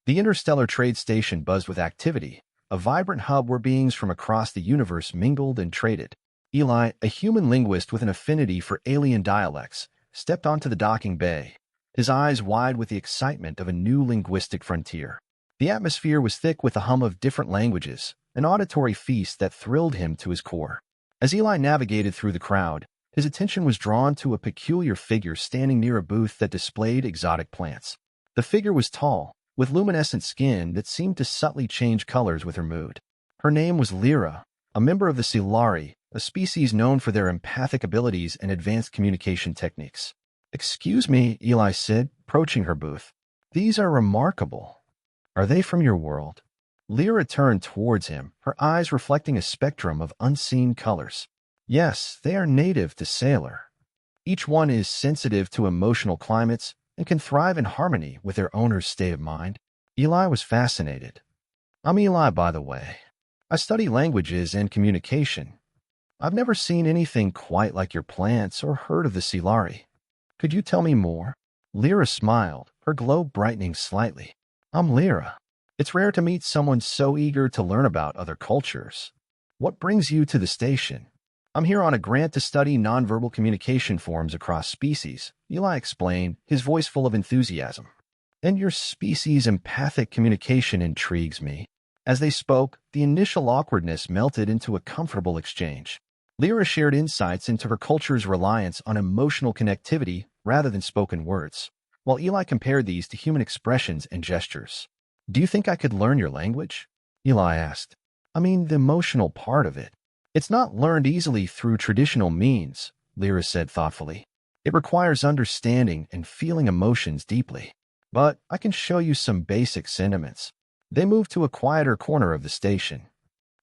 The interstellar trade station buzzed with activity, a vibrant hub where beings from across the universe mingled and traded. Eli, a human linguist with an affinity for alien dialects, stepped onto the docking bay, his eyes wide with the excitement of a new linguistic frontier. The atmosphere was thick with the hum of different languages, an auditory feast that thrilled him to his core. As Eli navigated through the crowd, his attention was drawn to a peculiar figure standing near a booth that displayed exotic plants. The figure was tall, with luminescent skin that seemed to subtly change colors with her mood. Her name was Lyra, a member of the Silari, a species known for their empathic abilities and advanced communication techniques. "Excuse me," Eli said, approaching her booth. "These are remarkable. Are they from your world?" Lyra turned towards him, her eyes reflecting a spectrum of unseen colors. "Yes, they are native to Sailor. Each one is sensitive to emotional climates and can thrive in harmony with their owner's state of mind." Eli was fascinated. "I'm Eli, by the way. I study languages and communication. I've never seen anything quite like your plants or heard of the Silari. Could you tell me more?" Lyra smiled, her glow brightening slightly. "I'm Lyra. It's rare to meet someone so eager to learn about other cultures. What brings you to the station?" "I'm here on a grant to study nonverbal communication forms across species," Eli explained, his voice full of enthusiasm. "And your species' empathic communication intrigues me." As they spoke, the initial awkwardness melted into a comfortable exchange. Lyra shared insights into her culture's reliance on emotional connectivity rather than spoken words, while Eli compared these to human expressions and gestures. "Do you think I could learn your language?" Eli asked. "I mean, the emotional part of it. It's not learned easily through traditional means," Lyra said thoughtfully. "It requires understanding and feeling emotions deeply. But I can show you some basic sentiments." They moved to a quieter corner of the station.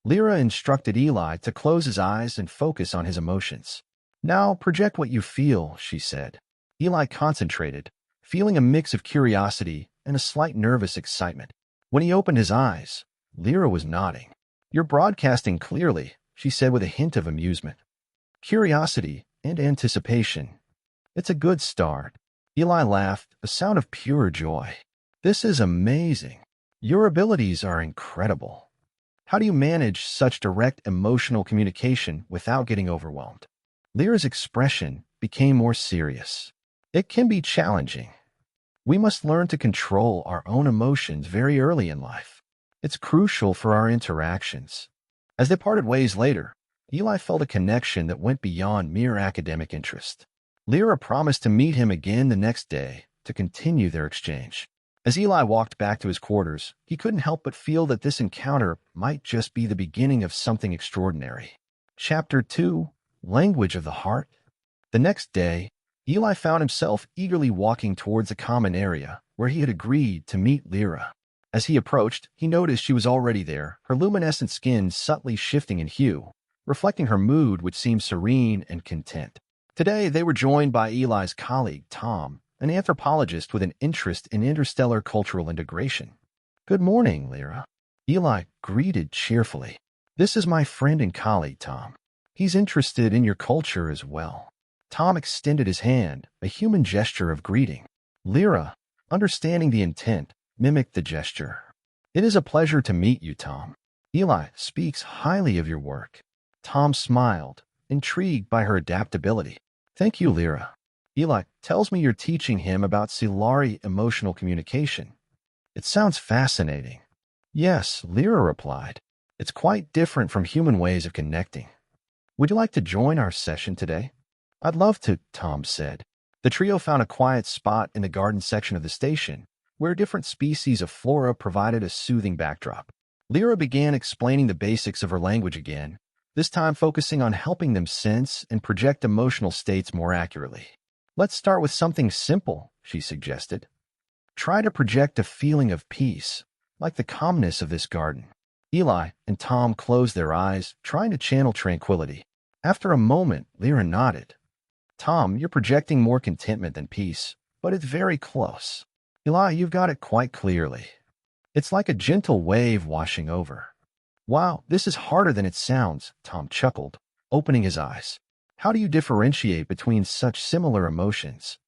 Lyra instructed Eli to close his eyes and focus on his emotions. "Now project what you feel," she said. Eli concentrated, feeling a mix of curiosity and a slight nervous excitement. When he opened his eyes, Lyra was nodding. "You're broadcasting clearly," she said with a hint of amusement. "Curiosity and anticipation. It's a good start." Eli laughed, a sound of pure joy. "This is amazing. Your abilities are incredible. How do you manage such direct emotional communication without getting overwhelmed?" Lyra's expression became more serious. "It can be challenging. We must learn to control our own emotions very early in life. It's crucial for our interactions." As they parted ways later, Eli felt a connection that went beyond mere academic interest. Lyra promised to meet him again the next day to continue their exchange. As Eli walked back to his quarters, he couldn't help but feel that this encounter might just be the beginning of something extraordinary. Chapter 2: Language of the Heart. The next day, Eli found himself eagerly walking towards a common area where he had agreed to meet Lyra. As he approached, he noticed she was already there, her luminescent skin subtly shifting in hue, reflecting her mood which seemed serene and content. Today, they were joined by Eli's colleague, Tom, an anthropologist with an interest in interstellar cultural integration. "Good morning, Lyra," Eli greeted cheerfully. "This is my friend and colleague, Tom. He's interested in your culture as well." Tom extended his hand, a human gesture of greeting. Lyra, understanding the intent, mimicked the gesture. "It is a pleasure to meet you, Tom. Eli speaks highly of your work." Tom smiled, intrigued by her adaptability. "Thank you, Lyra. Eli tells me you're teaching him about Silari emotional communication. It sounds fascinating." "Yes," Lyra replied. "It's quite different from human ways of connecting. Would you like to join our session today?" "I'd love to," Tom said. The trio found a quiet spot in the garden section of the station, where different species of flora provided a soothing backdrop. Lyra began explaining the basics of her language again, this time focusing on helping them sense and project emotional states more accurately. "Let's start with something simple," she suggested. "Try to project a feeling of peace, like the calmness of this garden." Eli and Tom closed their eyes, trying to channel tranquility. After a moment, Lyra nodded. "Tom, you're projecting more contentment than peace, but it's very close." "Eli, you've got it quite clearly. It's like a gentle wave washing over." "Wow, this is harder than it sounds," Tom chuckled, opening his eyes. "How do you differentiate between such similar emotions?"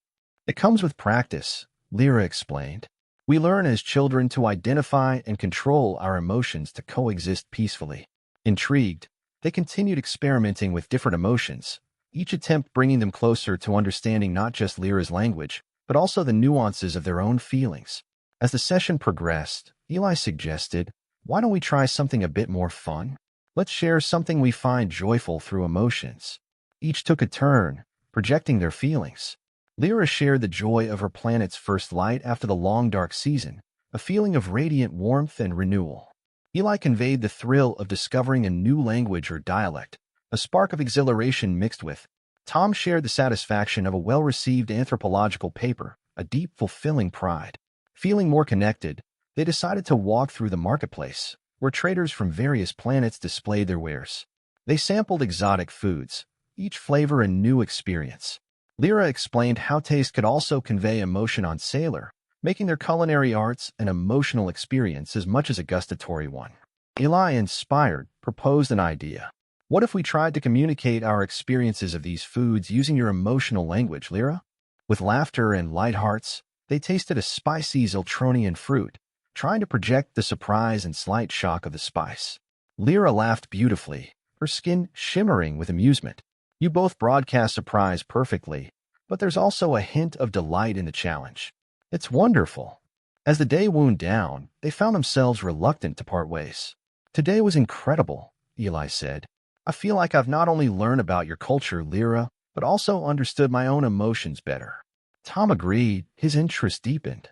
"It comes with practice," Lyra explained. We learn as children to identify and control our emotions to coexist peacefully. Intrigued, they continued experimenting with different emotions, each attempt bringing them closer to understanding not just Lyra's language, but also the nuances of their own feelings. As the session progressed, Eli suggested, "Why don't we try something a bit more fun? Let's share something we find joyful through emotions." Each took a turn, projecting their feelings. Lyra shared the joy of her planet's first light after the long dark season, a feeling of radiant warmth and renewal. Eli conveyed the thrill of discovering a new language or dialect, a spark of exhilaration mixed with. Tom shared the satisfaction of a well-received anthropological paper, a deep, fulfilling pride. Feeling more connected, they decided to walk through the marketplace, where traders from various planets displayed their wares. They sampled exotic foods, each flavor a new experience. Lyra explained how taste could also convey emotion on Sailor, making their culinary arts an emotional experience as much as a gustatory one. Eli, inspired, proposed an idea. "What if we tried to communicate our experiences of these foods using your emotional language, Lyra?" With laughter and light hearts, they tasted a spicy Ziltronian fruit, trying to project the surprise and slight shock of the spice. Lyra laughed beautifully, her skin shimmering with amusement. "You both broadcast surprise perfectly, but there's also a hint of delight in the challenge. It's wonderful." As the day wound down, they found themselves reluctant to part ways. "Today was incredible," Eli said. "I feel like I've not only learned about your culture, Lyra, but also understood my own emotions better." Tom agreed, his interest deepened.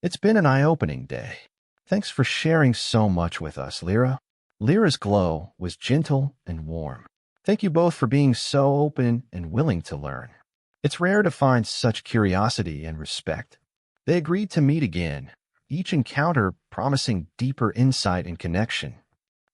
"It's been an eye-opening day. Thanks for sharing so much with us, Lyra." Lyra's glow was gentle and warm. "Thank you both for being so open and willing to learn. It's rare to find such curiosity and respect." They agreed to meet again, each encounter promising deeper insight and connection.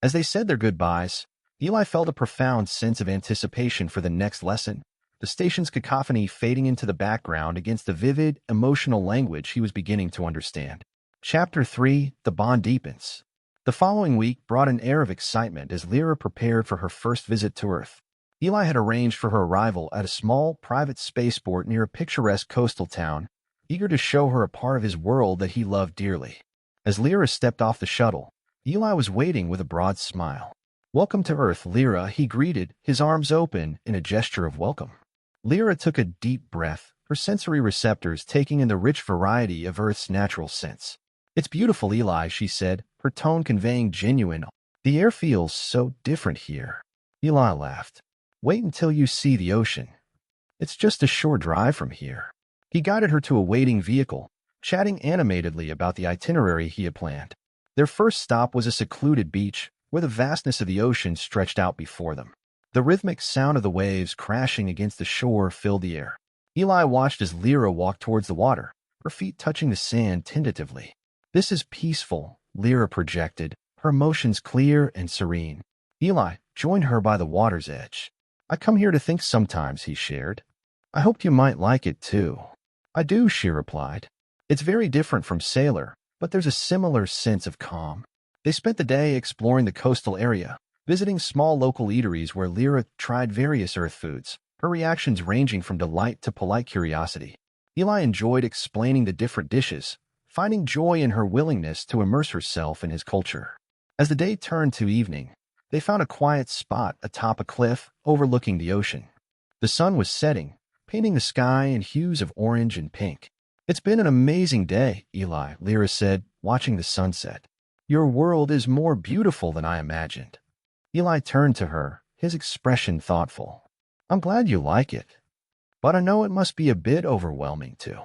As they said their goodbyes, Eli felt a profound sense of anticipation for the next lesson, the station's cacophony fading into the background against the vivid, emotional language he was beginning to understand. Chapter 3: The Bond Deepens. The following week brought an air of excitement as Lyra prepared for her first visit to Earth. Eli had arranged for her arrival at a small, private spaceport near a picturesque coastal town, eager to show her a part of his world that he loved dearly. As Lyra stepped off the shuttle, Eli was waiting with a broad smile. "Welcome to Earth, Lyra," he greeted, his arms open in a gesture of welcome. Lyra took a deep breath, her sensory receptors taking in the rich variety of Earth's natural scents. "It's beautiful, Eli," she said, her tone conveying genuine. "The air feels so different here." Eli laughed. "Wait until you see the ocean. It's just a short drive from here." He guided her to a waiting vehicle, chatting animatedly about the itinerary he had planned. Their first stop was a secluded beach, where the vastness of the ocean stretched out before them. The rhythmic sound of the waves crashing against the shore filled the air. Eli watched as Lyra walked towards the water, her feet touching the sand tentatively. "This is peaceful," Lyra projected, her emotions clear and serene. Eli joined her by the water's edge. "I come here to think sometimes," he shared. "I hoped you might like it too." "I do," she replied. "It's very different from Sailor, but there's a similar sense of calm." They spent the day exploring the coastal area, visiting small local eateries where Lyra tried various Earth foods, her reactions ranging from delight to polite curiosity. Eli enjoyed explaining the different dishes, finding joy in her willingness to immerse herself in his culture. As the day turned to evening, they found a quiet spot atop a cliff overlooking the ocean. The sun was setting, painting the sky in hues of orange and pink. "It's been an amazing day, Eli," Lyra said, watching the sunset. "Your world is more beautiful than I imagined." Eli turned to her, his expression thoughtful. "I'm glad you like it, but I know it must be a bit overwhelming too.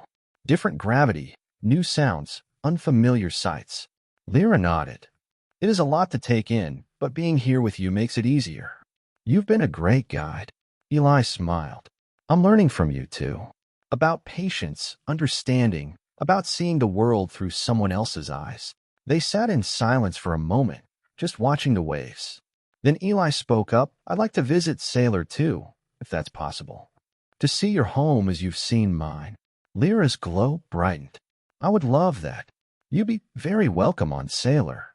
Different gravity, new sounds, unfamiliar sights." Lyra nodded. "It is a lot to take in, but being here with you makes it easier. You've been a great guide." Eli smiled. "I'm learning from you too. About patience, understanding, about seeing the world through someone else's eyes." They sat in silence for a moment, just watching the waves. Then Eli spoke up. "I'd like to visit Sailor too, if that's possible. To see your home as you've seen mine." Lyra's glow brightened. "I would love that. You'd be very welcome on Sailor."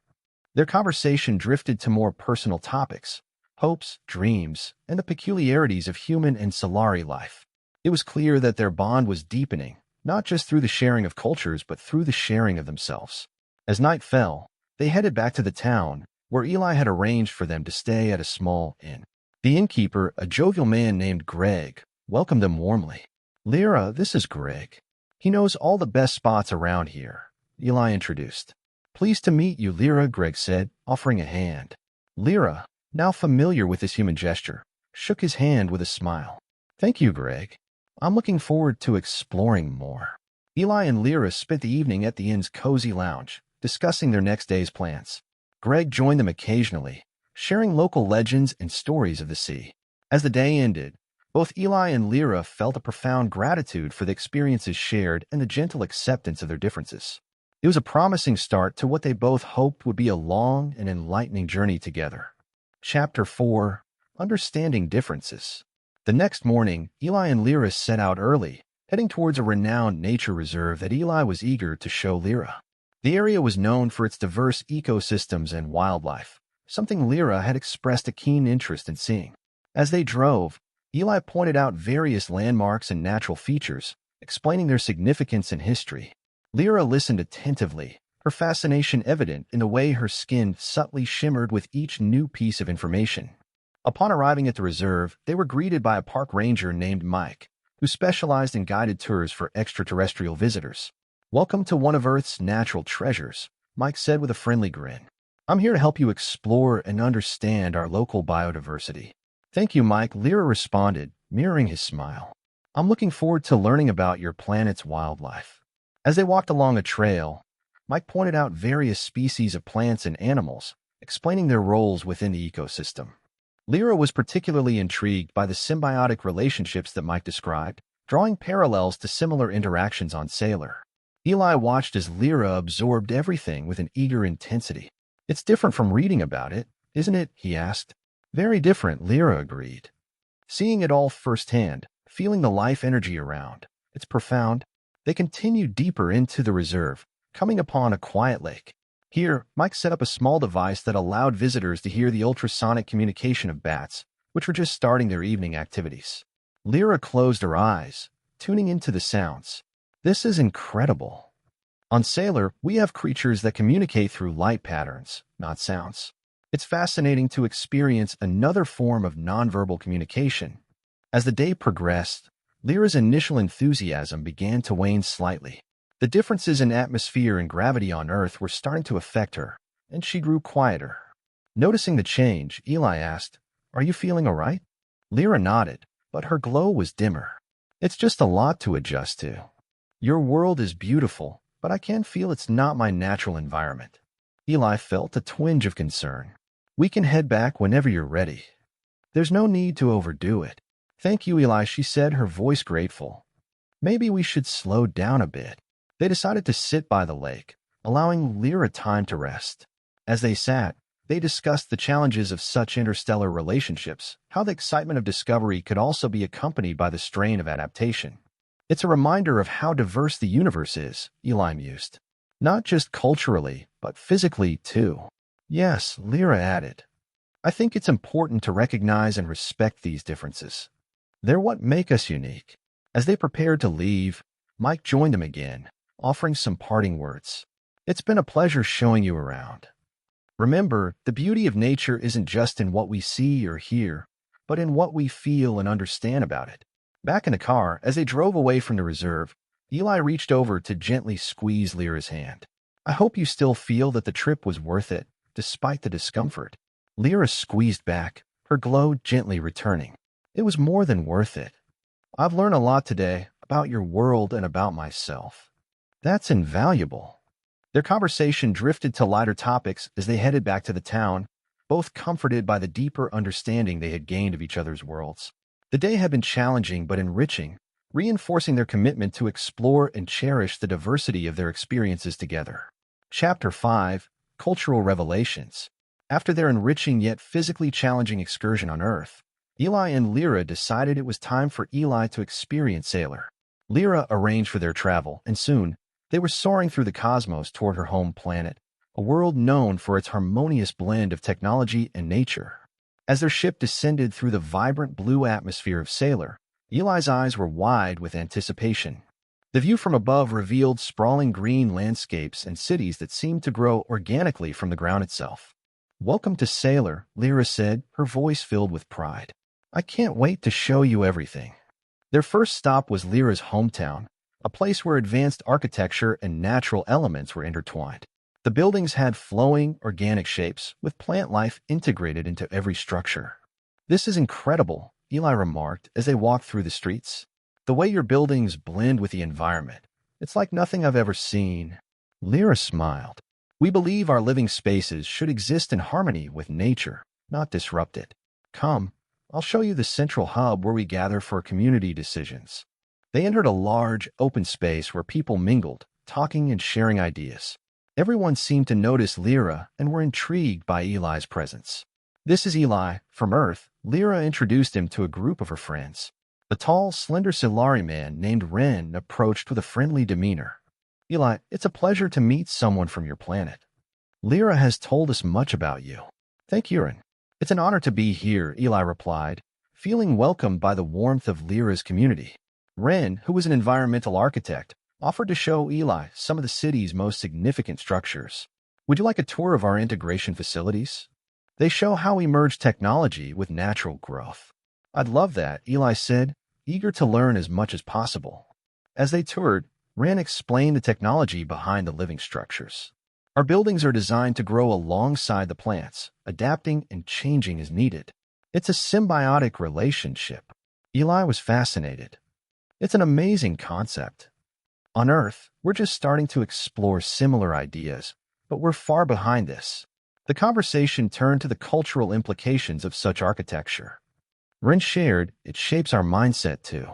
Their conversation drifted to more personal topics, hopes, dreams, and the peculiarities of human and Solari life. It was clear that their bond was deepening, not just through the sharing of cultures, but through the sharing of themselves. As night fell, they headed back to the town, where Eli had arranged for them to stay at a small inn. The innkeeper, a jovial man named Greg, welcomed them warmly. "Lyra, this is Greg. He knows all the best spots around here," Eli introduced. "Pleased to meet you, Lyra," Greg said, offering a hand. Lyra, now familiar with this human gesture, shook his hand with a smile. "Thank you, Greg. I'm looking forward to exploring more." Eli and Lyra spent the evening at the inn's cozy lounge, discussing their next day's plans. Greg joined them occasionally, sharing local legends and stories of the sea. As the day ended, both Eli and Lyra felt a profound gratitude for the experiences shared and the gentle acceptance of their differences. It was a promising start to what they both hoped would be a long and enlightening journey together. Chapter 4: Understanding Differences. The next morning, Eli and Lyra set out early, heading towards a renowned nature reserve that Eli was eager to show Lyra. The area was known for its diverse ecosystems and wildlife, something Lyra had expressed a keen interest in seeing. As they drove, Eli pointed out various landmarks and natural features, explaining their significance and history. Lyra listened attentively, her fascination evident in the way her skin subtly shimmered with each new piece of information. Upon arriving at the reserve, they were greeted by a park ranger named Mike, who specialized in guided tours for extraterrestrial visitors. "Welcome to one of Earth's natural treasures," Mike said with a friendly grin. "I'm here to help you explore and understand our local biodiversity." "Thank you, Mike," Lyra responded, mirroring his smile. "I'm looking forward to learning about your planet's wildlife." As they walked along a trail, Mike pointed out various species of plants and animals, explaining their roles within the ecosystem. Lyra was particularly intrigued by the symbiotic relationships that Mike described, drawing parallels to similar interactions on Sailor. Eli watched as Lyra absorbed everything with an eager intensity. "It's different from reading about it, isn't it?" he asked. "Very different," Lyra agreed. Seeing it all firsthand, feeling the life energy around, it's profound. They continued deeper into the reserve, coming upon a quiet lake. Here, Mike set up a small device that allowed visitors to hear the ultrasonic communication of bats, which were just starting their evening activities. Lyra closed her eyes, tuning into the sounds. "This is incredible. On Sailor, we have creatures that communicate through light patterns, not sounds. It's fascinating to experience another form of nonverbal communication." As the day progressed, Lyra's initial enthusiasm began to wane slightly. The differences in atmosphere and gravity on Earth were starting to affect her, and she grew quieter. Noticing the change, Eli asked, "Are you feeling all right?" Lyra nodded, but her glow was dimmer. "It's just a lot to adjust to. Your world is beautiful, but I can feel it's not my natural environment." Eli felt a twinge of concern. "We can head back whenever you're ready. There's no need to overdo it." "Thank you, Eli," she said, her voice grateful. "Maybe we should slow down a bit." They decided to sit by the lake, allowing Lyra time to rest. As they sat, they discussed the challenges of such interstellar relationships, how the excitement of discovery could also be accompanied by the strain of adaptation. "It's a reminder of how diverse the universe is," Eli mused. "Not just culturally, but physically, too." "Yes," Lyra added. "I think it's important to recognize and respect these differences. They're what make us unique." As they prepared to leave, Mike joined them again, offering some parting words. "It's been a pleasure showing you around. Remember, the beauty of nature isn't just in what we see or hear, but in what we feel and understand about it." Back in the car, as they drove away from the reserve, Eli reached over to gently squeeze Lyra's hand. "I hope you still feel that the trip was worth it, despite the discomfort." Lyra squeezed back, her glow gently returning. "It was more than worth it. I've learned a lot today about your world and about myself." "That's invaluable." Their conversation drifted to lighter topics as they headed back to the town, both comforted by the deeper understanding they had gained of each other's worlds. The day had been challenging but enriching, reinforcing their commitment to explore and cherish the diversity of their experiences together. Chapter 5: Cultural Revelations. After their enriching yet physically challenging excursion on Earth, Eli and Lyra decided it was time for Eli to experience Sailor. Lyra arranged for their travel, and soon, they were soaring through the cosmos toward her home planet, a world known for its harmonious blend of technology and nature. As their ship descended through the vibrant blue atmosphere of Sailor, Eli's eyes were wide with anticipation. The view from above revealed sprawling green landscapes and cities that seemed to grow organically from the ground itself. "Welcome to Sailor," Lyra said, her voice filled with pride. "I can't wait to show you everything." Their first stop was Lyra's hometown, a place where advanced architecture and natural elements were intertwined. The buildings had flowing, organic shapes, with plant life integrated into every structure. "This is incredible," Eli remarked as they walked through the streets. "The way your buildings blend with the environment. It's like nothing I've ever seen." Lyra smiled. "We believe our living spaces should exist in harmony with nature, not disrupt it. Come, I'll show you the central hub where we gather for community decisions." They entered a large, open space where people mingled, talking and sharing ideas. Everyone seemed to notice Lyra and were intrigued by Eli's presence. "This is Eli, from Earth," Lyra introduced him to a group of her friends. A tall, slender Silari man named Ren approached with a friendly demeanor. "Eli, it's a pleasure to meet someone from your planet. Lyra has told us much about you." "Thank you, Ren. It's an honor to be here," Eli replied, feeling welcomed by the warmth of Lyra's community. Ren, who was an environmental architect, offered to show Eli some of the city's most significant structures. "Would you like a tour of our integration facilities? They show how we merge technology with natural growth." "I'd love that," Eli said, eager to learn as much as possible. As they toured, Ren explained the technology behind the living structures. "Our buildings are designed to grow alongside the plants, adapting and changing as needed. It's a symbiotic relationship." Eli was fascinated. "It's an amazing concept. On Earth, we're just starting to explore similar ideas, but we're far behind this." The conversation turned to the cultural implications of such architecture. Ren shared, "It shapes our mindset too.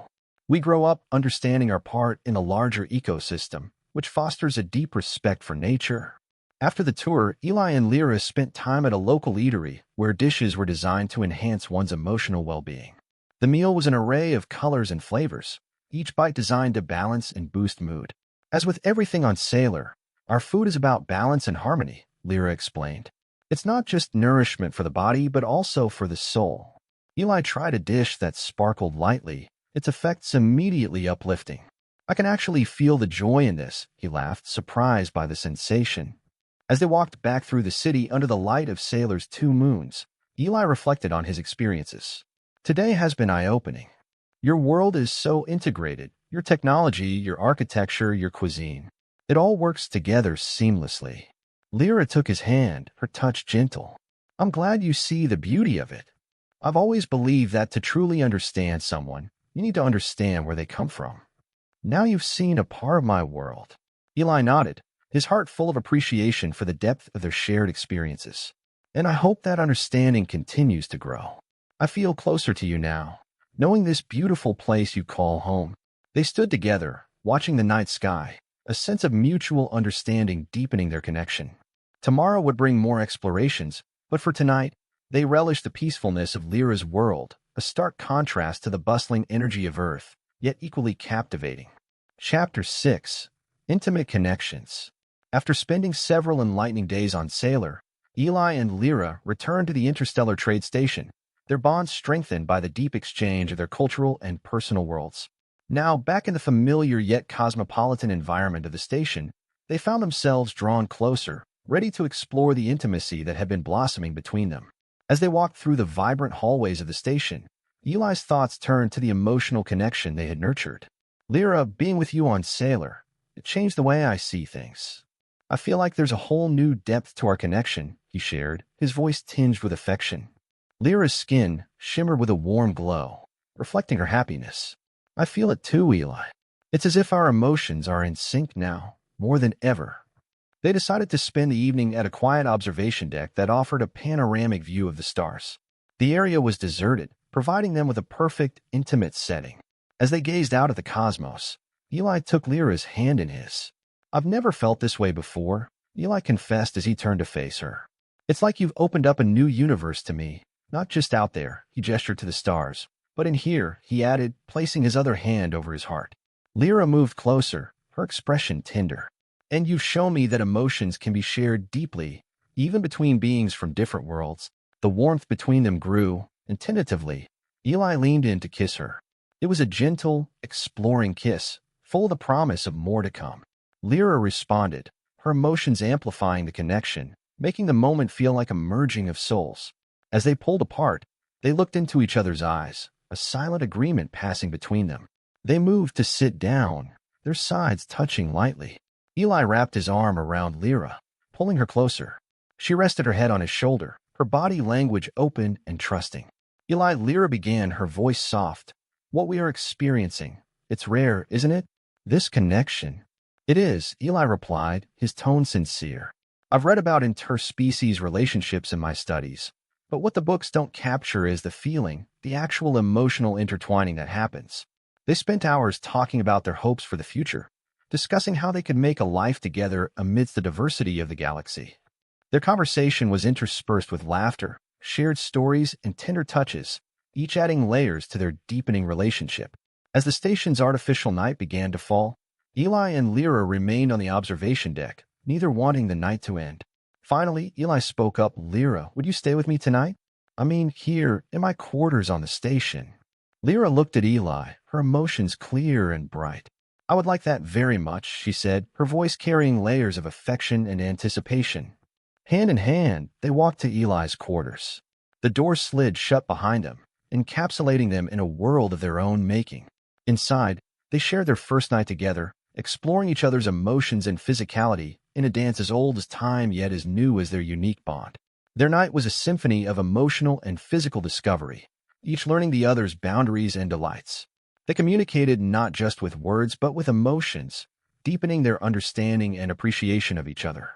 We grow up understanding our part in a larger ecosystem, which fosters a deep respect for nature." After the tour, Eli and Lyra spent time at a local eatery where dishes were designed to enhance one's emotional well-being. The meal was an array of colors and flavors, each bite designed to balance and boost mood. "As with everything on Sailor, our food is about balance and harmony," Lyra explained. "It's not just nourishment for the body, but also for the soul." Eli tried a dish that sparkled lightly, its effects immediately uplifting. "I can actually feel the joy in this," he laughed, surprised by the sensation. As they walked back through the city under the light of Sailor's 2 moons, Eli reflected on his experiences. "Today has been eye-opening. Your world is so integrated, your technology, your architecture, your cuisine. It all works together seamlessly." Lyra took his hand, her touch gentle. "I'm glad you see the beauty of it. I've always believed that to truly understand someone, you need to understand where they come from. Now you've seen a part of my world." Eli nodded, his heart full of appreciation for the depth of their shared experiences. "And I hope that understanding continues to grow. I feel closer to you now, knowing this beautiful place you call home." They stood together, watching the night sky, a sense of mutual understanding deepening their connection. Tomorrow would bring more explorations, but for tonight, they relished the peacefulness of Lyra's world, a stark contrast to the bustling energy of Earth, yet equally captivating. Chapter 6. Intimate Connections. After spending several enlightening days on Sailor, Eli and Lyra returned to the interstellar trade station, their bonds strengthened by the deep exchange of their cultural and personal worlds. Now, back in the familiar yet cosmopolitan environment of the station, they found themselves drawn closer, ready to explore the intimacy that had been blossoming between them. As they walked through the vibrant hallways of the station, Eli's thoughts turned to the emotional connection they had nurtured. "Lyra, being with you on Sailor, it changed the way I see things. I feel like there's a whole new depth to our connection," he shared, his voice tinged with affection. Lyra's skin shimmered with a warm glow, reflecting her happiness. "I feel it too, Eli. It's as if our emotions are in sync now, more than ever." They decided to spend the evening at a quiet observation deck that offered a panoramic view of the stars. The area was deserted, providing them with a perfect, intimate setting. As they gazed out at the cosmos, Eli took Lyra's hand in his. "I've never felt this way before," Eli confessed as he turned to face her. "It's like you've opened up a new universe to me, not just out there," he gestured to the stars, "but in here," he added, placing his other hand over his heart. Lyra moved closer, her expression tender. "And you've shown me that emotions can be shared deeply, even between beings from different worlds." The warmth between them grew, and tentatively, Eli leaned in to kiss her. It was a gentle, exploring kiss, full of the promise of more to come. Lyra responded, her emotions amplifying the connection, making the moment feel like a merging of souls. As they pulled apart, they looked into each other's eyes, a silent agreement passing between them. They moved to sit down, their sides touching lightly. Eli wrapped his arm around Lyra, pulling her closer. She rested her head on his shoulder, her body language open and trusting. Lyra began, her voice soft. What we are experiencing, it's rare, isn't it? This connection. It is, Eli replied, his tone sincere. I've read about interspecies relationships in my studies, but what the books don't capture is the feeling, the actual emotional intertwining that happens. They spent hours talking about their hopes for the future, discussing how they could make a life together amidst the diversity of the galaxy. Their conversation was interspersed with laughter, shared stories, and tender touches, each adding layers to their deepening relationship. As the station's artificial night began to fall, Eli and Lyra remained on the observation deck, neither wanting the night to end. Finally, Eli spoke up, Lyra, would you stay with me tonight? I mean, here, in my quarters on the station. Lyra looked at Eli, her emotions clear and bright. I would like that very much, she said, her voice carrying layers of affection and anticipation. Hand in hand, they walked to Eli's quarters. The door slid shut behind them, encapsulating them in a world of their own making. Inside, they shared their first night together, exploring each other's emotions and physicality in a dance as old as time yet as new as their unique bond. Their night was a symphony of emotional and physical discovery, each learning the other's boundaries and delights. They communicated not just with words but with emotions, deepening their understanding and appreciation of each other.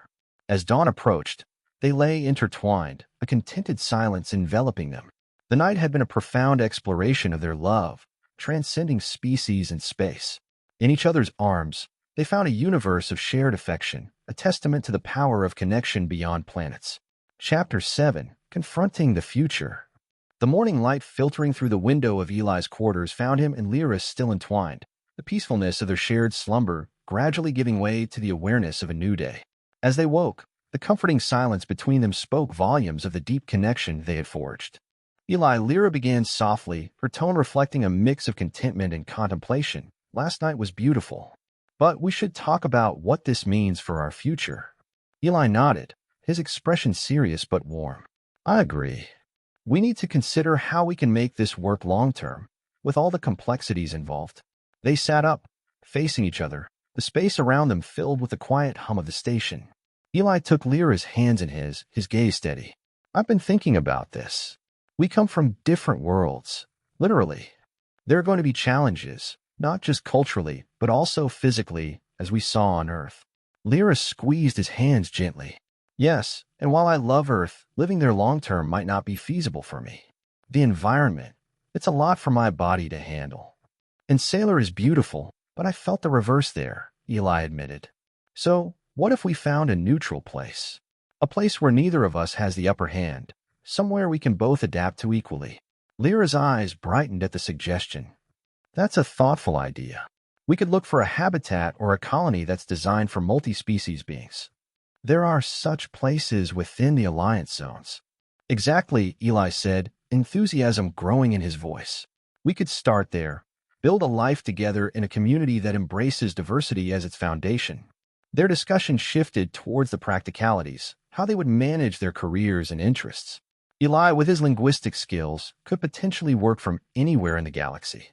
As dawn approached, they lay intertwined, a contented silence enveloping them. The night had been a profound exploration of their love, transcending species and space. In each other's arms, they found a universe of shared affection, a testament to the power of connection beyond planets. Chapter 7. Confronting the Future. The morning light filtering through the window of Eli's quarters found him and Lyra still entwined, the peacefulness of their shared slumber gradually giving way to the awareness of a new day. As they woke, the comforting silence between them spoke volumes of the deep connection they had forged. Lyra began softly, her tone reflecting a mix of contentment and contemplation. Last night was beautiful, but we should talk about what this means for our future. Eli nodded, his expression serious but warm. I agree. We need to consider how we can make this work long-term, with all the complexities involved. They sat up, facing each other, the space around them filled with the quiet hum of the station. Eli took Lyra's hands in his gaze steady. I've been thinking about this. We come from different worlds, literally. There are going to be challenges, not just culturally, but also physically, as we saw on Earth. Lyra squeezed his hands gently. Yes, and while I love Earth, living there long-term might not be feasible for me. The environment, it's a lot for my body to handle. And Sailor is beautiful, but I felt the reverse there, Eli admitted. So, what if we found a neutral place? A place where neither of us has the upper hand, somewhere we can both adapt to equally. Lyra's eyes brightened at the suggestion. That's a thoughtful idea. We could look for a habitat or a colony that's designed for multi-species beings. There are such places within the Alliance zones. Exactly, Eli said, enthusiasm growing in his voice. We could start there, build a life together in a community that embraces diversity as its foundation. Their discussion shifted towards the practicalities, how they would manage their careers and interests. Eli, with his linguistic skills, could potentially work from anywhere in the galaxy.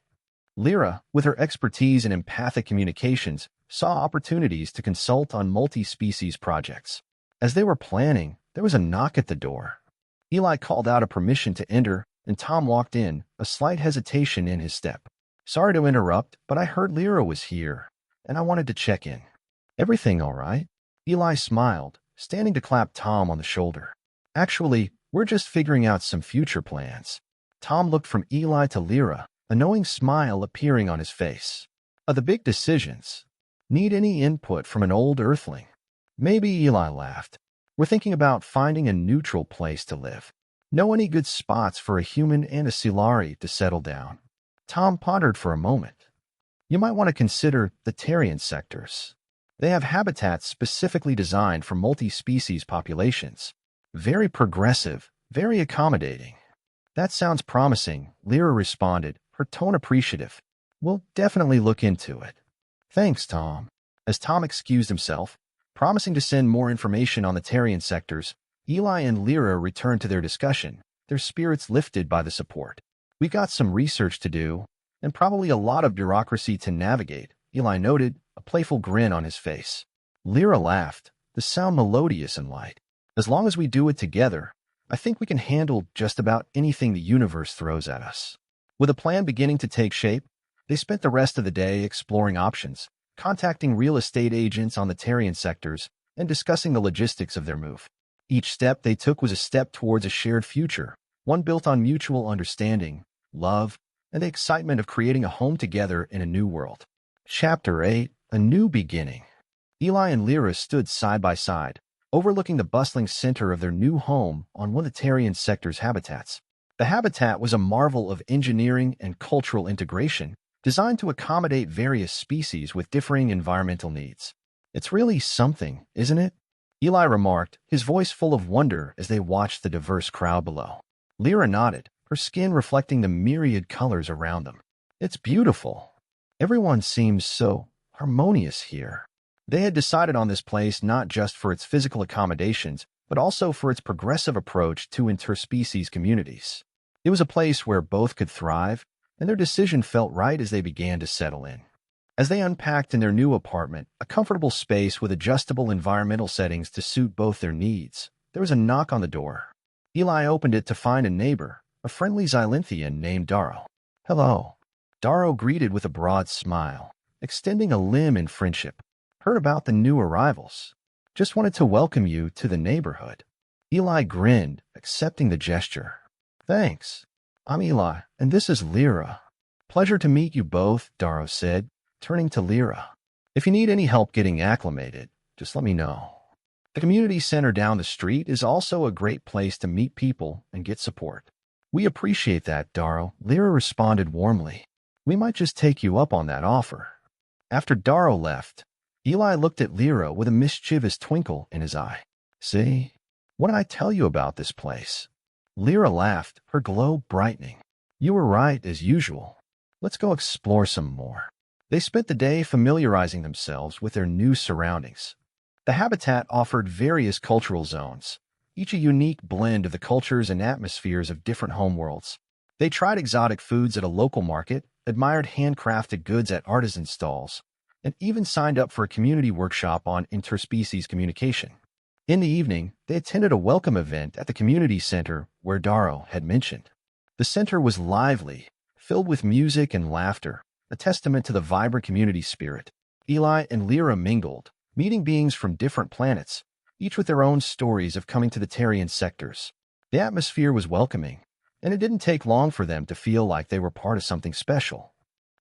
Lyra, with her expertise in empathic communications, saw opportunities to consult on multi-species projects. As they were planning, there was a knock at the door. Eli called out a permission to enter, and Tom walked in, a slight hesitation in his step. Sorry to interrupt, but I heard Lyra was here, and I wanted to check in. Everything all right? Eli smiled, standing to clap Tom on the shoulder. Actually, we're just figuring out some future plans. Tom looked from Eli to Lyra, a knowing smile appearing on his face. The big decisions. Need any input from an old Earthling? Maybe, Eli laughed. We're thinking about finding a neutral place to live. Know any good spots for a human and a Silari to settle down? Tom pondered for a moment. You might want to consider the Tarian sectors. They have habitats specifically designed for multi-species populations. Very progressive, very accommodating. That sounds promising, Lyra responded, her tone appreciative. We'll definitely look into it. Thanks, Tom. As Tom excused himself, promising to send more information on the Tarian sectors, Eli and Lyra returned to their discussion, their spirits lifted by the support. "We got some research to do, and probably a lot of bureaucracy to navigate," Eli noted, a playful grin on his face. Lyra laughed, the sound melodious and light. "As long as we do it together, I think we can handle just about anything the universe throws at us." With a plan beginning to take shape, they spent the rest of the day exploring options, contacting real estate agents on the Tarian sectors, and discussing the logistics of their move. Each step they took was a step towards a shared future, one built on mutual understanding, love, and the excitement of creating a home together in a new world. Chapter 8: A New Beginning. Eli and Lyra stood side by side, overlooking the bustling center of their new home on one of the Tarian sector's habitats. The habitat was a marvel of engineering and cultural integration, designed to accommodate various species with differing environmental needs. "It's really something, isn't it?" Eli remarked, his voice full of wonder as they watched the diverse crowd below. Lyra nodded, her skin reflecting the myriad colors around them. "It's beautiful. Everyone seems so harmonious here." They had decided on this place not just for its physical accommodations, but also for its progressive approach to interspecies communities. It was a place where both could thrive, and their decision felt right as they began to settle in. As they unpacked in their new apartment, a comfortable space with adjustable environmental settings to suit both their needs, there was a knock on the door. Eli opened it to find a neighbor, a friendly Xylinthian named Darrow. "Hello." Darrow greeted with a broad smile, extending a limb in friendship. "Heard about the new arrivals. Just wanted to welcome you to the neighborhood." Eli grinned, accepting the gesture. "Thanks. I'm Eli, and this is Lyra." "Pleasure to meet you both," Darrow said, turning to Lyra. "If you need any help getting acclimated, just let me know. The community center down the street is also a great place to meet people and get support." "We appreciate that, Darrow," Lyra responded warmly. "We might just take you up on that offer." After Darrow left, Eli looked at Lyra with a mischievous twinkle in his eye. "See? What did I tell you about this place?" Lyra laughed, her glow brightening. "You were right, as usual. Let's go explore some more." They spent the day familiarizing themselves with their new surroundings. The habitat offered various cultural zones, each a unique blend of the cultures and atmospheres of different homeworlds. They tried exotic foods at a local market, admired handcrafted goods at artisan stalls, and even signed up for a community workshop on interspecies communication. In the evening, they attended a welcome event at the community center where Darrow had mentioned. The center was lively, filled with music and laughter, a testament to the vibrant community spirit. Eli and Lyra mingled, meeting beings from different planets, each with their own stories of coming to the Tarian sectors. The atmosphere was welcoming, and it didn't take long for them to feel like they were part of something special.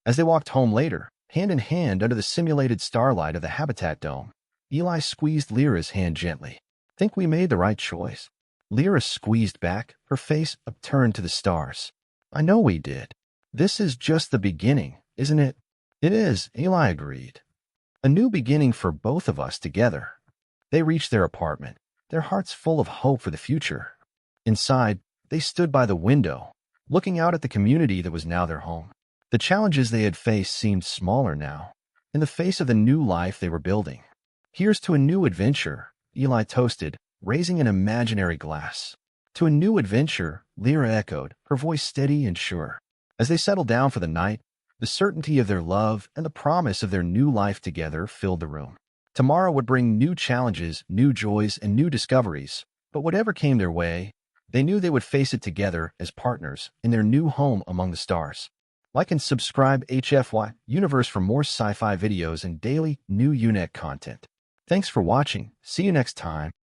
As they walked home later, hand in hand under the simulated starlight of the Habitat Dome, Eli squeezed Lyra's hand gently. "Think we made the right choice?" Lyra squeezed back, her face upturned to the stars. "I know we did. This is just the beginning, isn't it?" "It is," Eli agreed. "A new beginning for both of us together." They reached their apartment, their hearts full of hope for the future. Inside, they stood by the window, looking out at the community that was now their home. The challenges they had faced seemed smaller now, in the face of the new life they were building. "Here's to a new adventure," Eli toasted, raising an imaginary glass. "To a new adventure," Lyra echoed, her voice steady and sure. As they settled down for the night, the certainty of their love and the promise of their new life together filled the room. Tomorrow would bring new challenges, new joys, and new discoveries, but whatever came their way, they knew they would face it together as partners in their new home among the stars. Like and subscribe HFY Universe for more sci-fi videos and daily new UNET content. Thanks for watching. See you next time.